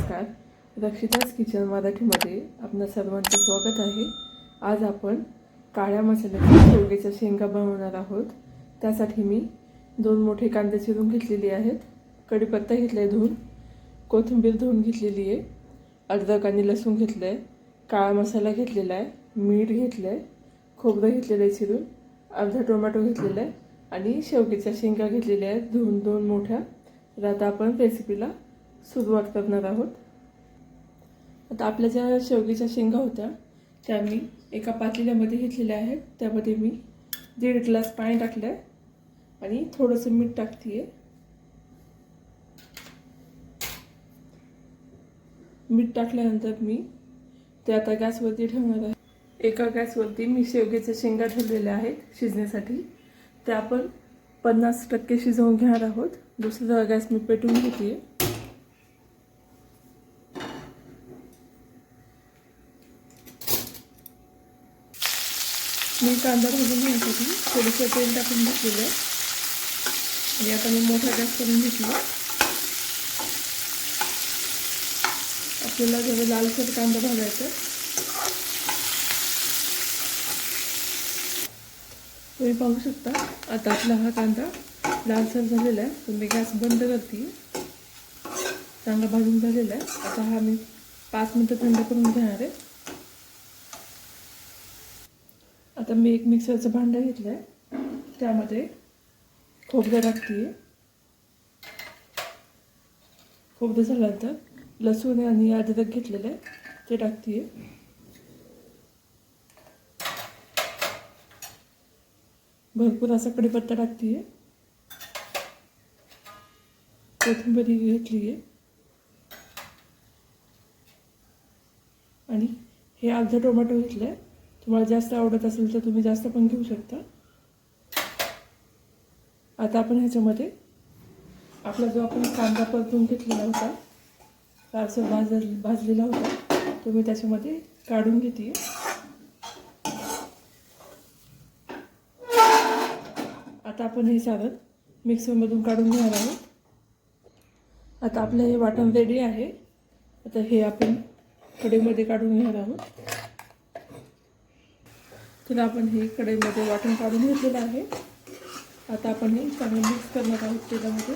नमस्कार. रक्षिताज किचन मराठीमध्ये आपणा सर्वांचं स्वागत आहे. आज आपण काळ्या मसाल्याच्या शेवग्याच्या शेंगा बनवणार आहोत. त्यासाठी मी 2 मोठे कांदे चिरून घेतलेले आहेत, कढीपत्ता घेतला आहे धुवून, कोथिंबीर धुवून घेतलेली आहे, अद्रक आणि लसूण घेतलं आहे, काळा मसाला घेतलेला आहे, मीठ घेतलं आहे, खोबरं घेतलेलं आहे चिरून, अर्धा टोमॅटो घेतलेला आहे आणि शेवग्याच्या शेंगा घेतलेल्या आहेत धुवून 2 मोठ्या. तर आता आपण रेसिपीला सुरुवात करणार आहोत. आता आपल्या ज्या शेवग्याच्या शेंगा होत्या त्या मी एका पातेल्यामध्ये घेतलेल्या आहेत. त्यामध्ये मी 1.5 ग्लास पाणी टाकलं आहे आणि थोडंसं मीठ टाकते आहे. मीठ टाकल्यानंतर मी ते आता गॅसवरती ठेवणार आहे. एका गॅसवरती मी शेवग्याच्या शेंगा ठेवलेल्या आहेत शिजण्यासाठी. त्या आपण 50% शिजवून घेणार आहोत. दुसरा गॅस मी पेटवून घेते. मी कांदा भाजून घेण्यासाठी थोडंसं तेल टाकून घेतलेलं आहे आणि आता मी मोठा गॅस करून घेतला. आपल्याला जरा लालसर कांदा भाजायचा. तुम्ही पाहू शकता आता आपला हा कांदा लालसर झालेला आहे. तर मी गॅस बंद करते. चांगला भाजून झालेला आहे. आता हा मी 5 मिनिटं थंड करून घेणार आहे. आता मी एक मिक्सरचं भांडं घेतलं आहे, त्यामध्ये खोबरं टाकते. खोबरं झाल्यानंतर लसूण आणि अद्रक घेतलेलं आहे ते टाकते. भरपूर असा कढीपत्ता टाकते. कोथिंबीर घेतली आहे आणि हे अर्धा टोमॅटो घेतलं आहे. तुम्हाला जास्त आवडत असेल तर तुम्ही जास्त पण घेऊ शकता. आता आपण ह्याच्यामध्ये आपला जो आपण कांदा परतून घेतलेला होता, लालसर भाजलेला होता, तो मी त्याच्यामध्ये काढून घेते. आता आपण हे सारण मिक्सरमधून काढून घेणार आहोत. आता आपलं हे वाटण रेडी आहे. आता हे आपण कढईमध्ये काढून घेणार आहोत. तर आपण हे कढईमध्ये वाटण काढून घेतलेलं आहे. आता आपण हे चांगलं मिक्स करणार आहोत तेलामध्ये.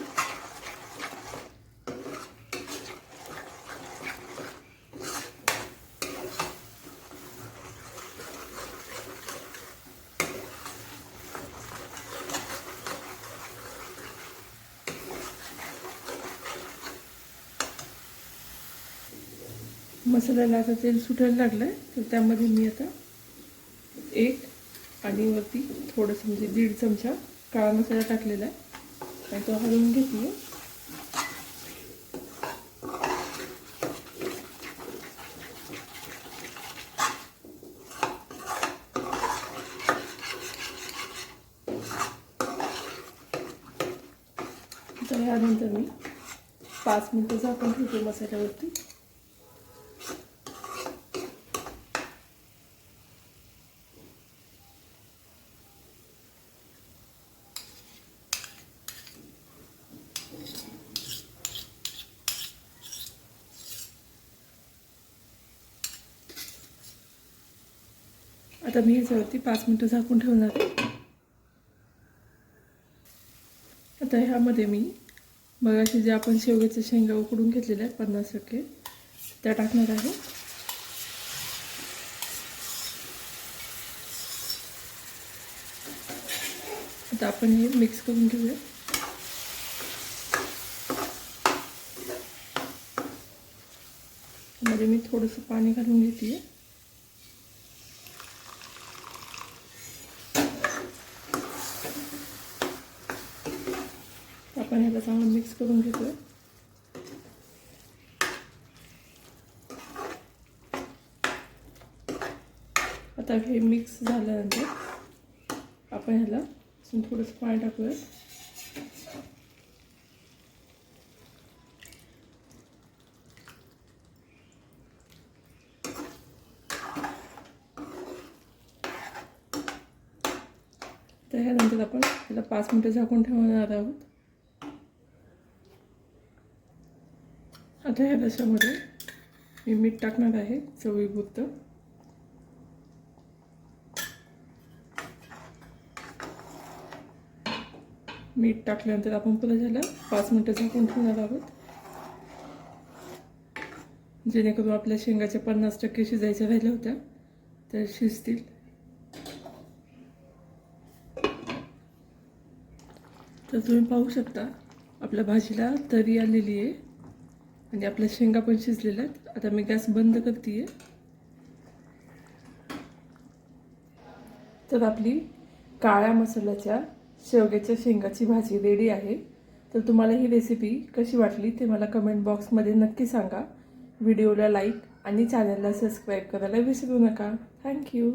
मसाल्याला आता तेल सुटायला लागलं आहे, तर त्यामध्ये मी आता 1 आणि वरती थोडंसं म्हणजे 1.5 चमचा काळा मसाला टाकलेला आहे आणि तो हलवून घेते. तर यानंतर मी 5 मिनिटं झाकून ठेवते मसाल्यावरती. आता मी ह्याच्यावरती 5 मिनिटं झाकून ठेवणार आहे. आता ह्यामध्ये मी मगाशी जे आपण शेवग्याच्या शेंगा उकडून घेतलेल्या आहेत 50% त्या टाकणार आहे. आता आपण हे मिक्स करून घेऊया. त्यामध्ये मी थोडंसं पाणी घालून घेते. आपण ह्याला चांगलं मिक्स करून घेतोय. आता हे मिक्स झाल्यानंतर आपण ह्याला थोडंसं पाणी टाकूया. तर ह्यानंतर आपण ह्याला 5 मिनिटं झाकून ठेवणार आहोत. आता ह्या रशामध्ये मी मीठ टाकणार आहे चवीपुरतं. मीठ टाकल्यानंतर आपण पुन्हा झालं 5 मिनिटं झाकून ठेवणार आहोत, जेणेकरून आपल्या शेंगाच्या 50% शिजायच्या राहिल्या होत्या तर शिजतील. तर तुम्ही पाहू शकता आपल्या भाजीला तरी आलेली आहे आणि आपल्या शेंगा पण शिजलेल्या आहेत. आता मी गॅस बंद करते. तर आपली काळ्या मसाल्याच्या शेवग्याच्या शेंगाची भाजी रेडी आहे. तर तुम्हाला ही रेसिपी कशी वाटली ते मला कमेंट बॉक्समध्ये नक्की सांगा. व्हिडिओला लाईक आणि चॅनलला सबस्क्राईब करायला विसरू नका. थँक्यू.